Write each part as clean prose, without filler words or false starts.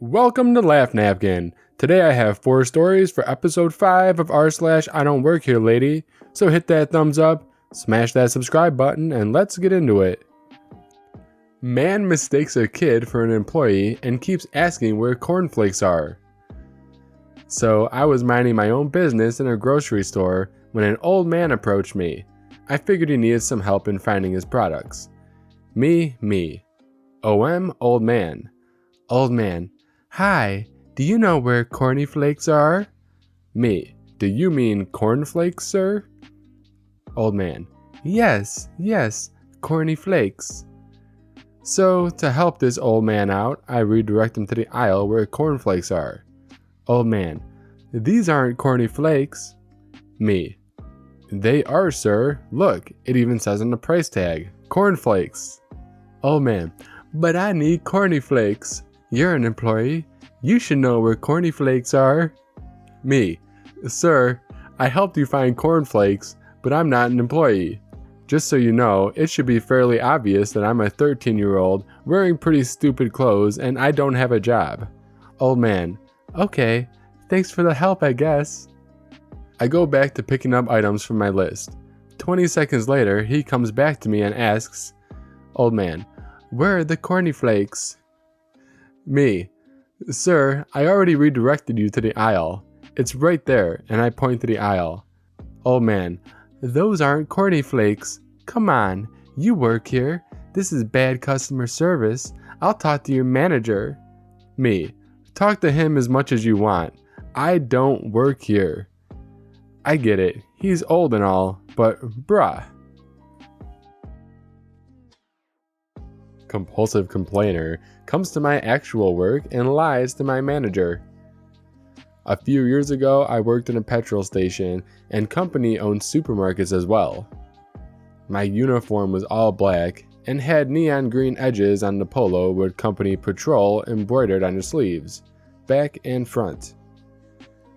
Welcome to LaughNapkin. Today I have 4 stories for episode 5 of r/IDontWorkHereLady, so hit that thumbs up, smash that subscribe button, and let's get into it. Man mistakes a kid for an employee and keeps asking where cornflakes are. So I was minding my own business in a grocery store when an old man approached me. I figured he needed some help in finding his products. Me. OM, old man. Old man. Hi, do you know where Corny Flakes are? Me. Do you mean cornflakes, sir? Old man. Yes, Corny Flakes. So, to help this old man out, I redirect him to the aisle where cornflakes are. Old man. These aren't Corny Flakes. Me. They are, sir. Look, it even says on the price tag, cornflakes. Old man. But I need Corny Flakes. You're an employee. You should know where Corny Flakes are. Me. Sir, I helped you find cornflakes, but I'm not an employee. Just so you know, it should be fairly obvious that I'm a 13-year-old wearing pretty stupid clothes and I don't have a job. Old man. Okay, thanks for the help, I guess. I go back to picking up items from my list. 20 seconds later, he comes back to me and asks, Old man, where are the Corny Flakes? Me. Sir, I already redirected you to the aisle. It's right there, and I point to the aisle. Old man. Those aren't Corny Flakes. Come on, you work here. This is bad customer service. I'll talk to your manager. Me. Talk to him as much as you want. I don't work here. I get it. He's old and all, but bruh. Compulsive complainer comes to my actual work and lies to my manager. A few years ago, I worked in a petrol station and company owned supermarkets as well. My uniform was all black and had neon green edges on the polo with company patrol embroidered on the sleeves, back and front.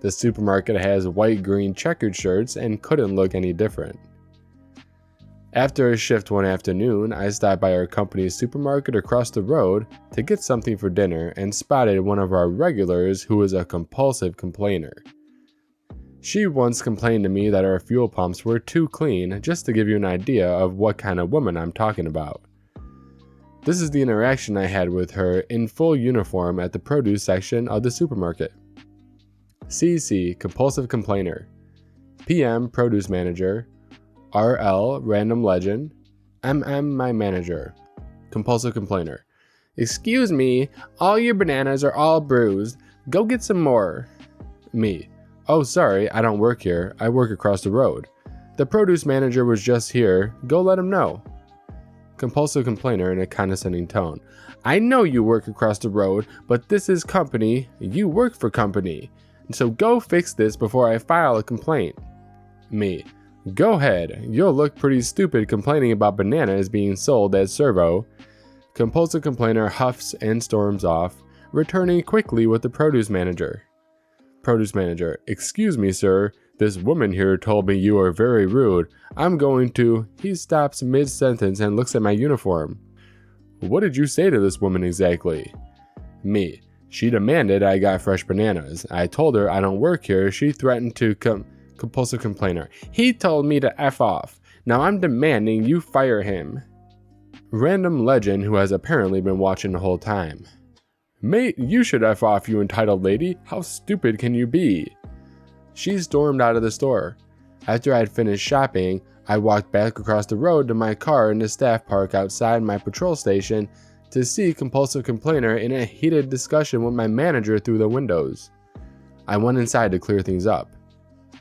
The supermarket has white-green checkered shirts and couldn't look any different. After a shift one afternoon, I stopped by our company's supermarket across the road to get something for dinner and spotted one of our regulars who was a compulsive complainer. She once complained to me that our fuel pumps were too clean, just to give you an idea of what kind of woman I'm talking about. This is the interaction I had with her in full uniform at the produce section of the supermarket. CC, compulsive complainer. PM, produce manager. RL, random legend. MM, my manager. Compulsive complainer. Excuse me, all your bananas are all bruised. Go get some more. Me. Oh, sorry, I don't work here. I work across the road. The produce manager was just here. Go let him know. Compulsive complainer in a condescending tone. I know you work across the road, but this is company. You work for company. So go fix this before I file a complaint. Me. Go ahead, you'll look pretty stupid complaining about bananas being sold at Servo. Compulsive complainer huffs and storms off, returning quickly with the produce manager. Produce manager, excuse me sir, this woman here told me you are very rude. I'm going to... He stops mid-sentence and looks at my uniform. What did you say to this woman exactly? Me. She demanded I got fresh bananas. I told her I don't work here. She threatened to Compulsive complainer. He told me to F off. Now I'm demanding you fire him. Random legend who has apparently been watching the whole time. Mate, you should F off, you entitled lady. How stupid can you be? She stormed out of the store. After I'd finished shopping, I walked back across the road to my car in the staff park outside my patrol station to see compulsive complainer in a heated discussion with my manager through the windows. I went inside to clear things up.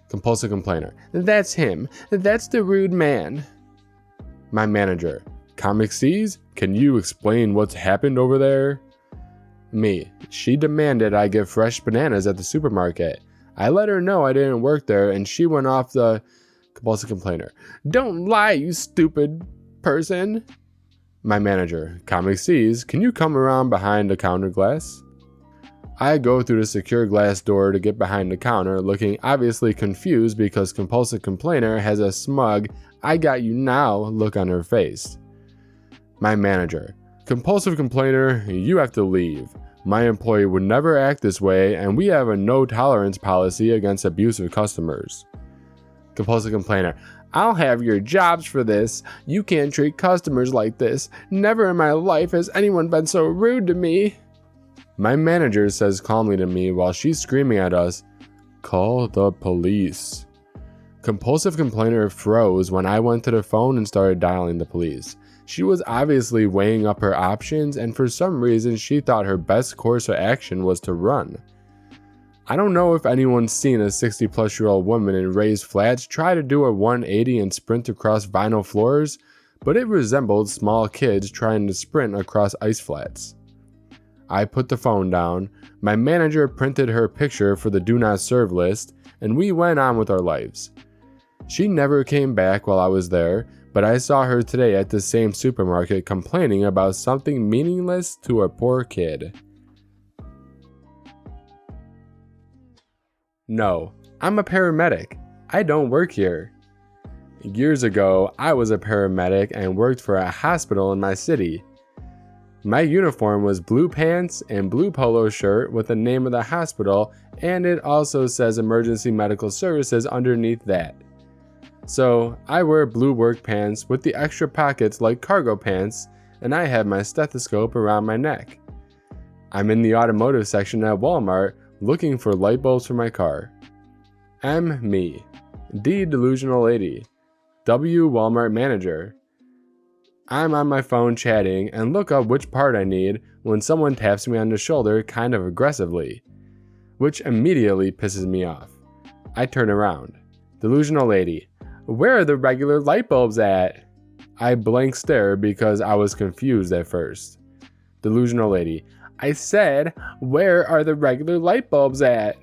Compulsive complainer. That's him. That's the rude man. My manager. Comic Seas? Can you explain what's happened over there? Me. She demanded I get fresh bananas at the supermarket. I let her know I didn't work there and she went off the... Compulsive complainer. Don't lie, you stupid person. My manager. Comic Seas, can you come around behind the counter glass? I go through the secure glass door to get behind the counter, looking obviously confused because compulsive complainer has a smug, I got you now look on her face. My manager. Compulsive complainer, you have to leave. My employee would never act this way, and we have a no tolerance policy against abusive customers. Compulsive complainer. I'll have your jobs for this. You can't treat customers like this. Never in my life has anyone been so rude to me. My manager says calmly to me while she's screaming at us, "Call the police." Compulsive complainer froze when I went to the phone and started dialing the police. She was obviously weighing up her options, and for some reason she thought her best course of action was to run. I don't know if anyone's seen a 60-plus-year-old woman in raised flats try to do a 180 and sprint across vinyl floors, but it resembled small kids trying to sprint across ice flats. I put the phone down, my manager printed her picture for the do not serve list, and we went on with our lives. She never came back while I was there, but I saw her today at the same supermarket complaining about something meaningless to a poor kid. No, I'm a paramedic. I don't work here. Years ago, I was a paramedic and worked for a hospital in my city. My uniform was blue pants and blue polo shirt with the name of the hospital, and it also says Emergency Medical Services underneath that. So, I wear blue work pants with the extra pockets like cargo pants, and I have my stethoscope around my neck. I'm in the automotive section at Walmart looking for light bulbs for my car. M. Me. D. Delusional Lady. W. Walmart Manager. I'm on my phone chatting and look up which part I need when someone taps me on the shoulder kind of aggressively, which immediately pisses me off. I turn around. Delusional Lady. Where are the regular light bulbs at? I blank stare because I was confused at first. Delusional Lady. I said, where are the regular light bulbs at?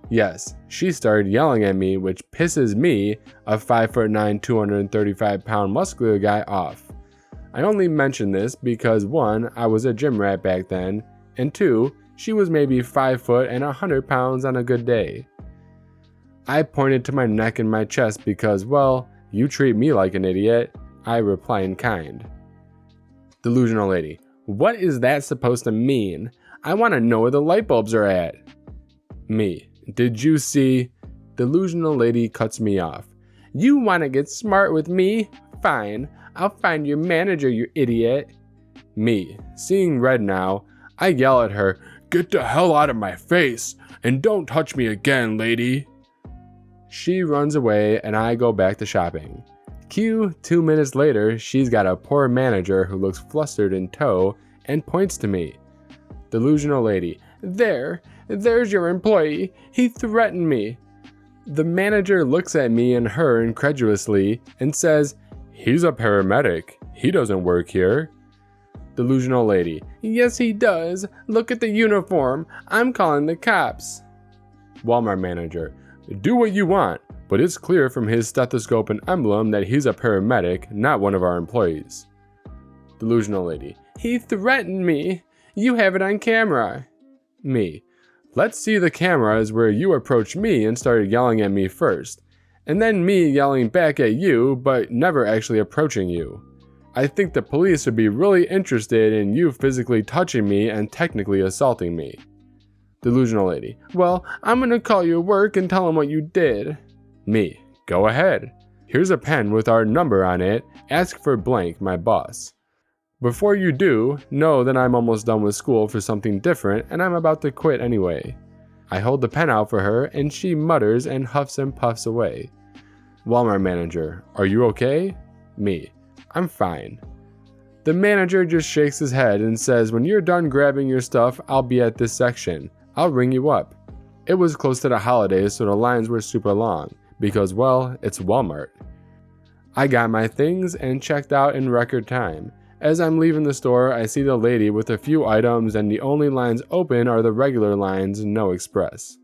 Yes, she started yelling at me, which pisses me, a 5'9", 235-pound muscular guy, off. I only mention this because 1, I was a gym rat back then, and 2, she was maybe 5 foot and 100 pounds on a good day. I pointed to my neck and my chest because, well, you treat me like an idiot. I reply in kind. Delusional Lady. What is that supposed to mean? I want to know where the light bulbs are at. Me. Did you see? Delusional Lady cuts me off. You want to get smart with me? Fine. I'll find your manager, you idiot. Me. Seeing red now, I yell at her, get the hell out of my face, and don't touch me again, lady. She runs away and I go back to shopping. Cue 2 minutes later, she's got a poor manager who looks flustered in tow and points to me. Delusional Lady. There's your employee. He threatened me. The manager looks at me and her incredulously and says, he's a paramedic. He doesn't work here. Delusional Lady. Yes, he does. Look at the uniform. I'm calling the cops. Walmart Manager. Do what you want, but it's clear from his stethoscope and emblem that he's a paramedic, not one of our employees. Delusional Lady. He threatened me. You have it on camera. Me. Let's see the cameras where you approached me and started yelling at me first, and then me yelling back at you but never actually approaching you. I think the police would be really interested in you physically touching me and technically assaulting me. Delusional Lady. Well, I'm gonna call your work and tell them what you did. Me. Go ahead. Here's a pen with our number on it. Ask for blank, my boss. Before you do, know that I'm almost done with school for something different and I'm about to quit anyway. I hold the pen out for her and she mutters and huffs and puffs away. Walmart Manager. Are you okay? Me. I'm fine. The manager just shakes his head and says, when you're done grabbing your stuff, I'll be at this section. I'll ring you up. It was close to the holidays, so the lines were super long, because, well, it's Walmart. I got my things and checked out in record time. As I'm leaving the store, I see the lady with a few items and the only lines open are the regular lines, no express.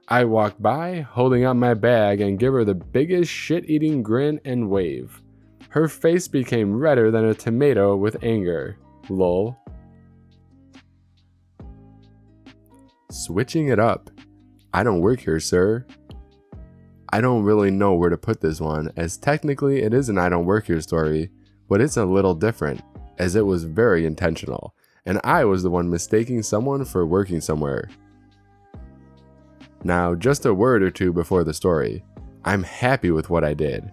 I walk by, holding up my bag and give her the biggest shit-eating grin and wave. Her face became redder than a tomato with anger. Lol. Switching it up. I don't work here, sir. I don't really know where to put this one, as technically it is an I don't work here story, but it's a little different, as it was very intentional, and I was the one mistaking someone for working somewhere. Now, just a word or two before the story. I'm happy with what I did.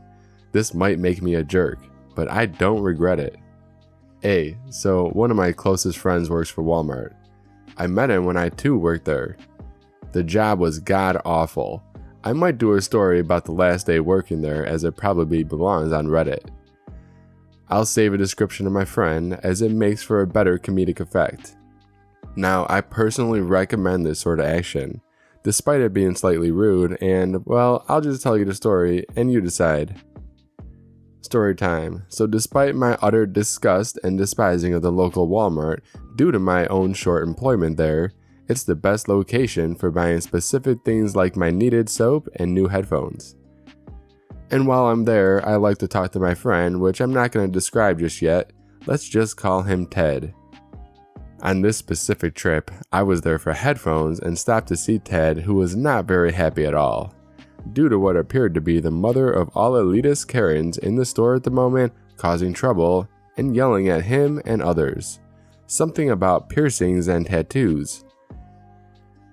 This might make me a jerk, but I don't regret it. So one of my closest friends works for Walmart. I met him when I too worked there. The job was god awful. I might do a story about the last day working there, as it probably belongs on Reddit. I'll save a description of my friend, as it makes for a better comedic effect. Now, I personally recommend this sort of action, despite it being slightly rude, and, well, I'll just tell you the story, and you decide. Story time. So despite my utter disgust and despising of the local Walmart, due to my own short employment there, it's the best location for buying specific things like my needed soap and new headphones. And while I'm there, I like to talk to my friend, which I'm not going to describe just yet. Let's just call him Ted. On this specific trip, I was there for headphones and stopped to see Ted, who was not very happy at all, due to what appeared to be the mother of all elitist Karens in the store at the moment, causing trouble and yelling at him and others. Something about piercings and tattoos.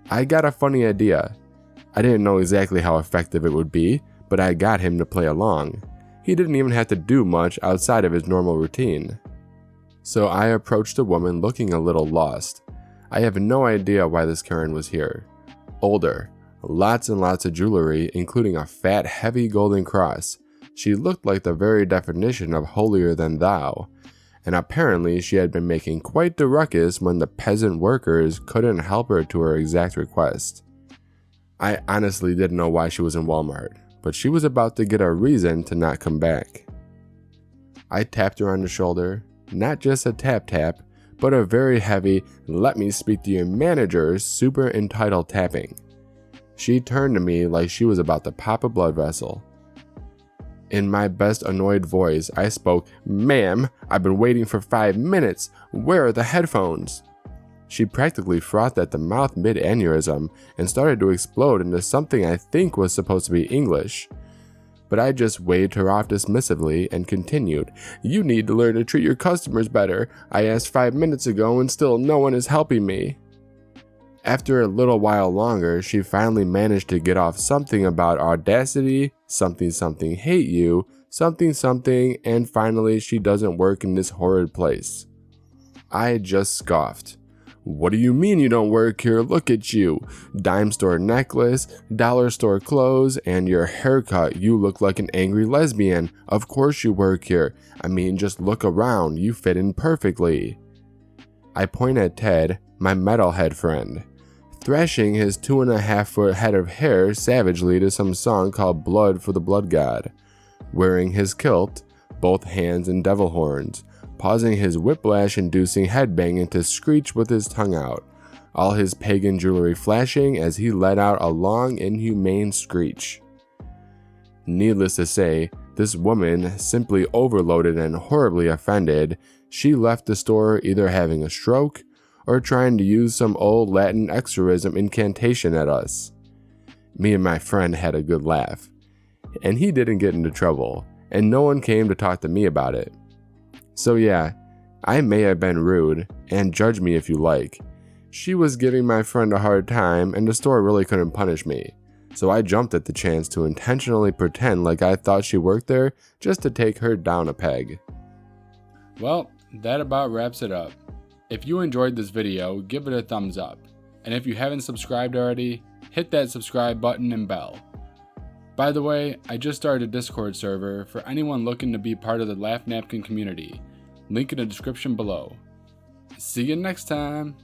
I got a funny idea. I didn't know exactly how effective it would be, but I got him to play along. He didn't even have to do much outside of his normal routine. So I approached a woman looking a little lost. I have no idea why this Karen was here. Older, lots and lots of jewelry, including a fat, heavy golden cross. She looked like the very definition of holier than thou. And apparently she had been making quite the ruckus when the peasant workers couldn't help her to her exact request. I honestly didn't know why she was in Walmart, but she was about to get a reason to not come back. I tapped her on the shoulder, not just a tap, but a very heavy, "let me speak to your manager," super entitled tapping. She turned to me like she was about to pop a blood vessel. In my best annoyed voice, I spoke, "Ma'am, I've been waiting for 5 minutes. Where are the headphones?" She practically frothed at the mouth mid-aneurysm and started to explode into something I think was supposed to be English. But I just waved her off dismissively and continued, "You need to learn to treat your customers better. I asked 5 minutes ago and still no one is helping me." After a little while longer, she finally managed to get off something about audacity, something hate you, something, and finally she doesn't work in this horrid place. I just scoffed. "What do you mean you don't work here? Look at you. Dime store necklace, dollar store clothes, and your haircut. You look like an angry lesbian. Of course you work here. I mean, just look around. You fit in perfectly." I point at Ted, my metalhead friend, thrashing his 2.5-foot head of hair savagely to some song called "Blood for the Blood God," wearing his kilt, both hands and devil horns, pausing his whiplash-inducing headbanging to screech with his tongue out, all his pagan jewelry flashing as he let out a long, inhumane screech. Needless to say, this woman, simply overloaded and horribly offended, she left the store either having a stroke or trying to use some old Latin exorcism incantation at us. Me and my friend had a good laugh, and he didn't get into trouble, and no one came to talk to me about it. So yeah, I may have been rude, and judge me if you like. She was giving my friend a hard time, and the store really couldn't punish me, so I jumped at the chance to intentionally pretend like I thought she worked there just to take her down a peg. Well, that about wraps it up. If you enjoyed this video, give it a thumbs up, and if you haven't subscribed already, hit that subscribe button and bell. By the way, I just started a Discord server for anyone looking to be part of the LaughNapkin community, link in the description below. See you next time!